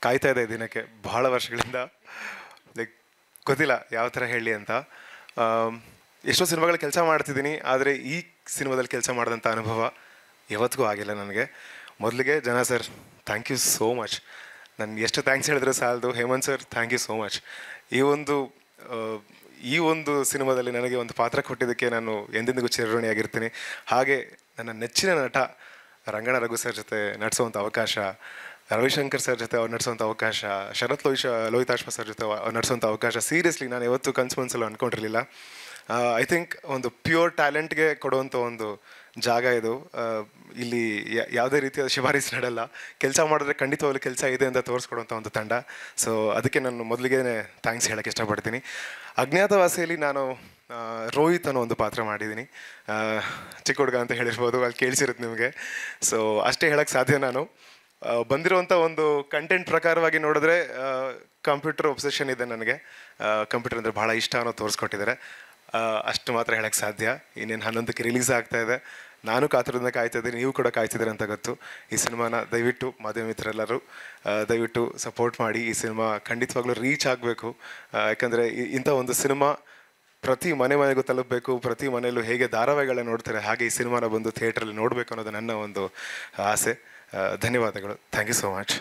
ಕಾಯ್ತಾ ಇದೆ ದಿನಕ್ಕೆ ಬಹಳ ವರ್ಷಗಳಿಂದ. ಲೈಕ್ ಗೊತ್ತಿಲ್ಲ ಯಾವ ಥರ ಹೇಳಿ ಅಂತ. ಎಷ್ಟೋ ಸಿನಿಮಾಗಳಲ್ಲಿ ಕೆಲಸ ಮಾಡ್ತಿದ್ದೀನಿ, ಆದರೆ ಈ ಸಿನಿಮಾದಲ್ಲಿ ಕೆಲಸ ಮಾಡಿದಂಥ ಅನುಭವ ಯಾವತ್ತಿಗೂ ಆಗಿಲ್ಲ ನನಗೆ. ಮೊದಲಿಗೆ ಜನ sir, thank you so much. ನಾನು ಎಷ್ಟು ಥ್ಯಾಂಕ್ಸ್ ಹೇಳಿದ್ರು ಸಾಲದು. Hemanth sir, thank you so much. ಈ ಒಂದು ಸಿನಿಮಾದಲ್ಲಿ ನನಗೆ ಒಂದು ಪಾತ್ರ ಕೊಟ್ಟಿದ್ದಕ್ಕೆ ನಾನು ಎಂದೆಂದಿಗೂ ಚಿರಋಣಿಯಾಗಿರ್ತೀನಿ. ಹಾಗೆ ನನ್ನ ನೆಚ್ಚಿನ ನಟ ರಂಗಣ ರಘು ಸರ್ ಜೊತೆ ನಟಿಸುವಂಥ ಅವಕಾಶ, ರವಿಶಂಕರ್ ಸರ್ ಜೊತೆ ಅವ್ರು ನಟಿಸುವಂಥ ಅವಕಾಶ, ಶರತ್ ಲೋಹಿತಾಶ್ವ ಸರ್ ಜೊತೆ ಅವ್ರು ನಟಿಸುವಂಥ ಅವಕಾಶ, ಸೀರಿಯಸ್ಲಿ ನಾನು ಯಾವತ್ತೂ ಕನಸು ಮನಸ್ಸಲ್ಲೂ ಅಂದ್ಕೊಂಡಿರಲಿಲ್ಲ. ಐ ಥಿಂಕ್ ಒಂದು ಪ್ಯೂರ್ ಟ್ಯಾಲೆಂಟ್ಗೆ ಕೊಡುವಂಥ ಒಂದು ಜಾಗ ಇದು. ಇಲ್ಲಿ ಯಾವುದೇ ರೀತಿಯ ಶಿಫಾರಸ್ ನಡೆಯಲ್ಲ. ಕೆಲಸ ಮಾಡಿದ್ರೆ ಖಂಡಿತವಾಗ್ಲೂ ಕೆಲಸ ಇದೆ ಅಂತ ತೋರಿಸ್ಕೊಡುವಂಥ ಒಂದು ತಂಡ. ಸೊ ಅದಕ್ಕೆ ನಾನು ಮೊದಲಿಗೆ ಥ್ಯಾಂಕ್ಸ್ ಹೇಳೋಕ್ಕೆ ಇಷ್ಟಪಡ್ತೀನಿ. ಅಜ್ಞಾತವಾಸಿಯಲ್ಲಿ ನಾನು ರೋಹಿತ್ ಅನ್ನೋ ಒಂದು ಪಾತ್ರ ಮಾಡಿದ್ದೀನಿ. ಚಿಕ್ಕ ಹುಡುಗ ಅಂತ ಹೇಳಿರ್ಬೋದು, ಅಲ್ಲಿ ಕೇಳಿಸಿರುತ್ತೆ ನಿಮಗೆ. ಸೊ ಅಷ್ಟೇ ಹೇಳೋಕ್ಕೆ ಸಾಧ್ಯ. ನಾನು ಬಂದಿರುವಂಥ ಒಂದು ಕಂಟೆಂಟ್ ಪ್ರಕಾರವಾಗಿ ನೋಡಿದ್ರೆ ಕಂಪ್ಯೂಟರ್ ಒಬ್ಸೆಷನ್ ಇದೆ ನನಗೆ. ಕಂಪ್ಯೂಟರ್ ಅಂದರೆ ಭಾಳ ಇಷ್ಟ ಅನ್ನೋ ತೋರಿಸ್ಕೊಟ್ಟಿದ್ದಾರೆ. ಅಷ್ಟು ಮಾತ್ರ ಹೇಳೋಕ್ಕೆ ಸಾಧ್ಯ. ಇನ್ನೇನು 11ಕ್ಕೆ ರಿಲೀಸ್ ಆಗ್ತಾಯಿದೆ. ನಾನು ಕಾತುರದಿಂದ ಕಾಯ್ತಿದ್ದೀನಿ, ನೀವು ಕೂಡ ಕಾಯ್ತಿದ್ದೀರ ಅಂತ ಗೊತ್ತು. ಈ ಸಿನಿಮಾನ ದಯವಿಟ್ಟು ಮಾಧ್ಯಮ ಮಿತ್ರರೆಲ್ಲರೂ ದಯವಿಟ್ಟು ಸಪೋರ್ಟ್ ಮಾಡಿ. ಈ ಸಿನಿಮಾ ಖಂಡಿತವಾಗ್ಲೂ ರೀಚ್ ಆಗಬೇಕು. ಯಾಕಂದರೆ ಇಂಥ ಒಂದು ಸಿನಿಮಾ ಪ್ರತಿ ಮನೆಗೂ ತಲುಪಬೇಕು. ಪ್ರತಿ ಮನೆಯಲ್ಲೂ ಹೇಗೆ ಧಾರಾವಾಹಿಗಳನ್ನ ನೋಡ್ತಾರೆ ಹಾಗೆ ಈ ಸಿನಿಮಾನ ಬಂದು ಥಿಯೇಟ್ರಲ್ಲಿ ನೋಡಬೇಕು ಅನ್ನೋದು ನನ್ನ ಒಂದು ಆಸೆ. ಧನ್ಯವಾದಗಳು. Thank you so much.